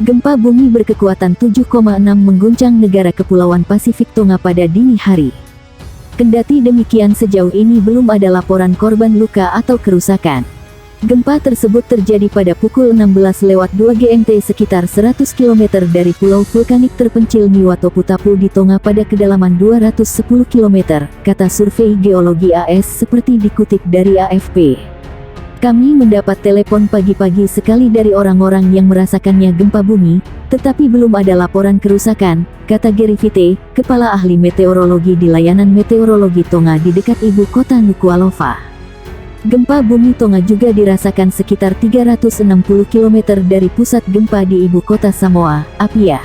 Gempa bumi berkekuatan 7,6 mengguncang negara Kepulauan Pasifik Tonga pada dini hari. Kendati demikian, sejauh ini belum ada laporan korban luka atau kerusakan. Gempa tersebut terjadi pada pukul 16:02 GMT sekitar 100 km dari pulau vulkanik terpencil Niuatopu-Tapu di Tonga pada kedalaman 210 km, kata survei geologi AS seperti dikutip dari AFP. Kami mendapat telepon pagi-pagi sekali dari orang-orang yang merasakannya gempa bumi, tetapi belum ada laporan kerusakan, kata Gary Vite, kepala ahli meteorologi di layanan meteorologi Tonga di dekat ibu kota Nuku'alofa. Gempa bumi Tonga juga dirasakan sekitar 360 km dari pusat gempa di ibu kota Samoa, Apia.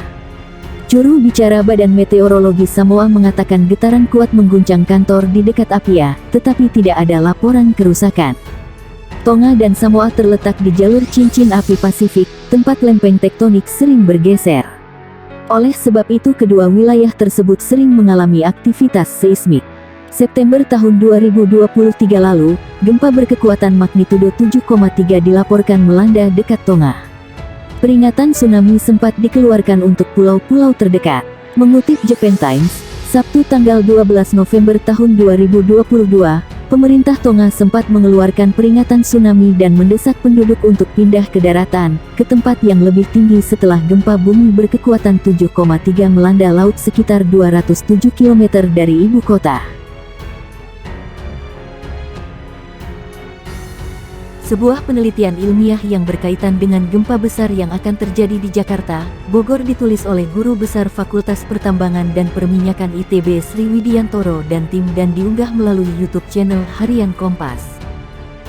Juru bicara Badan Meteorologi Samoa mengatakan getaran kuat mengguncang kantor di dekat Apia, tetapi tidak ada laporan kerusakan. Tonga dan Samoa terletak di jalur cincin api Pasifik, tempat lempeng tektonik sering bergeser. Oleh sebab itu kedua wilayah tersebut sering mengalami aktivitas seismik. September tahun 2023 lalu, gempa berkekuatan magnitudo 7,3 dilaporkan melanda dekat Tonga. Peringatan tsunami sempat dikeluarkan untuk pulau-pulau terdekat. Mengutip Japan Times, Sabtu tanggal 12 November tahun 2022, pemerintah Tonga sempat mengeluarkan peringatan tsunami dan mendesak penduduk untuk pindah ke daratan, ke tempat yang lebih tinggi setelah gempa bumi berkekuatan 7,3 melanda laut sekitar 207 km dari ibu kota. Sebuah penelitian ilmiah yang berkaitan dengan gempa besar yang akan terjadi di Jakarta, Bogor ditulis oleh Guru Besar Fakultas Pertambangan dan Perminyakan ITB Sri Widiantoro dan tim dan diunggah melalui YouTube channel Harian Kompas.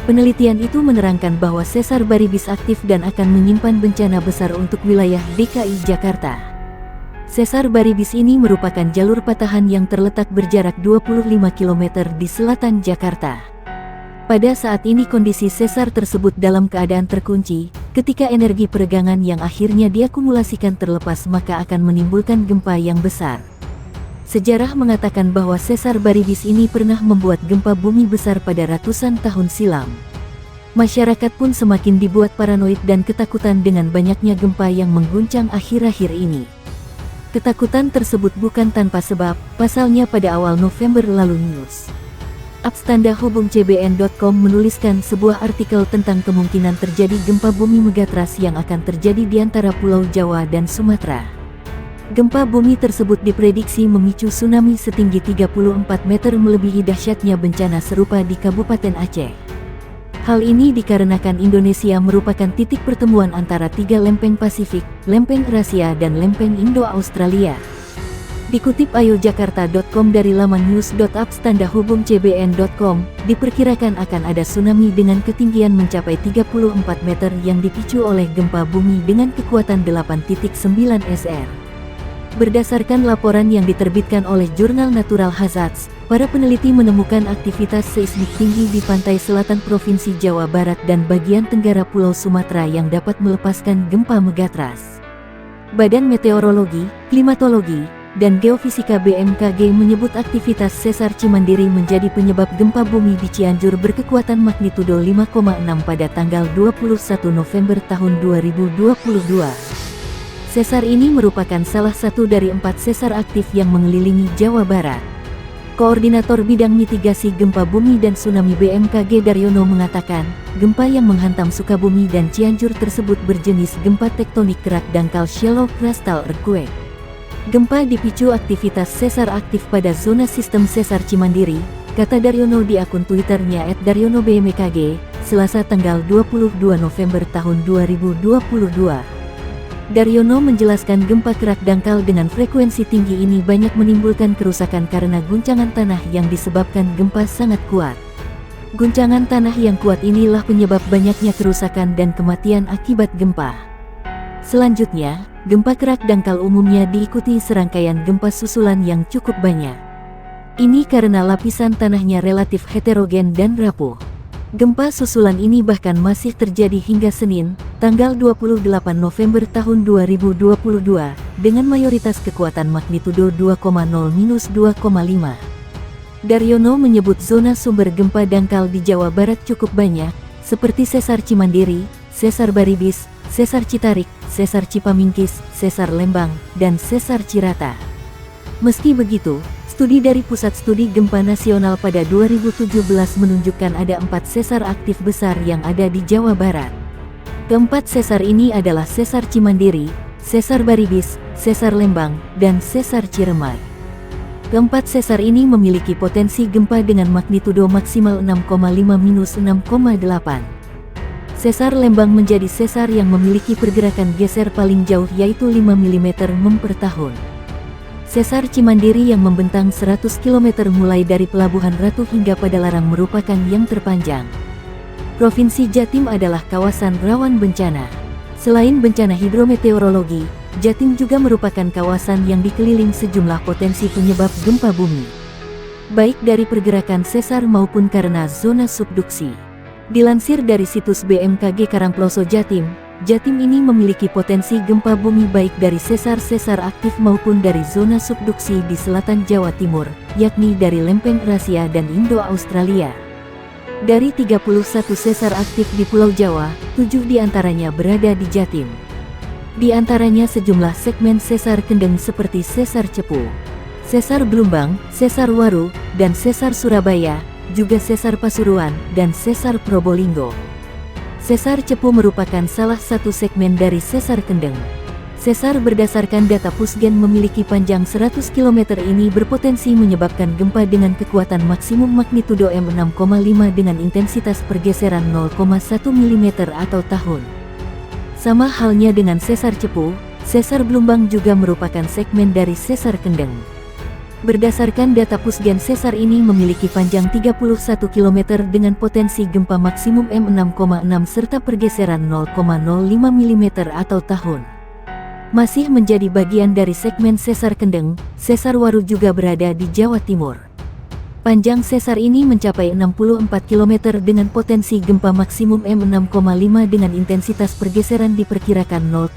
Penelitian itu menerangkan bahwa sesar Baribis aktif dan akan menyimpan bencana besar untuk wilayah DKI Jakarta. Sesar Baribis ini merupakan jalur patahan yang terletak berjarak 25 km di selatan Jakarta. Pada saat ini kondisi sesar tersebut dalam keadaan terkunci, ketika energi peregangan yang akhirnya diakumulasikan terlepas maka akan menimbulkan gempa yang besar. Sejarah mengatakan bahwa sesar Baribis ini pernah membuat gempa bumi besar pada ratusan tahun silam. Masyarakat pun semakin dibuat paranoid dan ketakutan dengan banyaknya gempa yang mengguncang akhir-akhir ini. Ketakutan tersebut bukan tanpa sebab, pasalnya pada awal November lalu News @cbn.com menuliskan sebuah artikel tentang kemungkinan terjadi gempa bumi megatrust yang akan terjadi di antara Pulau Jawa dan Sumatera. Gempa bumi tersebut diprediksi memicu tsunami setinggi 34 meter melebihi dahsyatnya bencana serupa di Kabupaten Aceh. Hal ini dikarenakan Indonesia merupakan titik pertemuan antara tiga lempeng Pasifik, lempeng Eurasia dan lempeng Indo-Australia. Dikutip ayojakarta.com dari laman news.cbn.com, diperkirakan akan ada tsunami dengan ketinggian mencapai 34 meter yang dipicu oleh gempa bumi dengan kekuatan 8.9 SR. Berdasarkan laporan yang diterbitkan oleh jurnal Natural Hazards, para peneliti menemukan aktivitas seismik tinggi di pantai selatan Provinsi Jawa Barat dan bagian tenggara Pulau Sumatera yang dapat melepaskan gempa megatrust. Badan Meteorologi, Klimatologi, dan Geofisika BMKG menyebut aktivitas sesar Cimandiri menjadi penyebab gempa bumi di Cianjur berkekuatan magnitudo 5,6 pada tanggal 21 November tahun 2022. Sesar ini merupakan salah satu dari 4 sesar aktif yang mengelilingi Jawa Barat. Koordinator Bidang Mitigasi Gempa Bumi dan Tsunami BMKG Daryono mengatakan, gempa yang menghantam Sukabumi dan Cianjur tersebut berjenis gempa tektonik kerak dangkal shallow crustal earthquake. Gempa dipicu aktivitas sesar aktif pada zona sistem sesar Cimandiri, kata Daryono di akun Twitternya @DaryonoBMKG, Selasa tanggal 22 November tahun 2022. Daryono menjelaskan gempa kerak dangkal dengan frekuensi tinggi ini banyak menimbulkan kerusakan karena guncangan tanah yang disebabkan gempa sangat kuat. Guncangan tanah yang kuat inilah penyebab banyaknya kerusakan dan kematian akibat gempa. Selanjutnya, gempa kerak dangkal umumnya diikuti serangkaian gempa susulan yang cukup banyak. Ini karena lapisan tanahnya relatif heterogen dan rapuh. Gempa susulan ini bahkan masih terjadi hingga Senin, tanggal 28 November tahun 2022, dengan mayoritas kekuatan magnitudo 2,0-2,5. Daryono menyebut zona sumber gempa dangkal di Jawa Barat cukup banyak, seperti sesar Cimandiri, sesar Baribis, Sesar Citarik, Sesar Cipamingkis, Sesar Lembang, dan Sesar Cirata. Meski begitu, studi dari Pusat Studi Gempa Nasional pada 2017 menunjukkan ada 4 sesar aktif besar yang ada di Jawa Barat. Keempat sesar ini adalah Sesar Cimandiri, Sesar Baribis, Sesar Lembang, dan Sesar Ciremai. Keempat sesar ini memiliki potensi gempa dengan magnitudo maksimal 6,5-6,8. Sesar Lembang menjadi sesar yang memiliki pergerakan geser paling jauh yaitu 5 mm per tahun. Sesar Cimandiri yang membentang 100 km mulai dari Pelabuhan Ratu hingga Padalarang merupakan yang terpanjang. Provinsi Jatim adalah kawasan rawan bencana. Selain bencana hidrometeorologi, Jatim juga merupakan kawasan yang dikeliling sejumlah potensi penyebab gempa bumi, baik dari pergerakan sesar maupun karena zona subduksi. Dilansir dari situs BMKG Karangploso Jatim, Jatim ini memiliki potensi gempa bumi baik dari sesar-sesar aktif maupun dari zona subduksi di selatan Jawa Timur, yakni dari lempeng Eurasia dan Indo-Australia. Dari 31 sesar aktif di Pulau Jawa, 7 diantaranya berada di Jatim. Di antaranya sejumlah segmen sesar kendeng seperti Sesar Cepu, Sesar Blumbang, Sesar Waru, dan Sesar Surabaya, juga Sesar Pasuruan, dan Sesar Probolinggo. Sesar Cepu merupakan salah satu segmen dari sesar kendeng. Sesar berdasarkan data Pusgen memiliki panjang 100 km ini berpotensi menyebabkan gempa dengan kekuatan maksimum magnitudo M6,5 dengan intensitas pergeseran 0,1 mm atau tahun. Sama halnya dengan Sesar Cepu, Sesar Blumbang juga merupakan segmen dari sesar kendeng. Berdasarkan data Pusgen, sesar ini memiliki panjang 31 km dengan potensi gempa maksimum M6,6 serta pergeseran 0,05 mm atau tahun. Masih menjadi bagian dari segmen sesar kendeng, Sesar Waru juga berada di Jawa Timur. Panjang sesar ini mencapai 64 km dengan potensi gempa maksimum M6,5 dengan intensitas pergeseran diperkirakan 0,05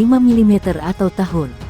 mm atau tahun.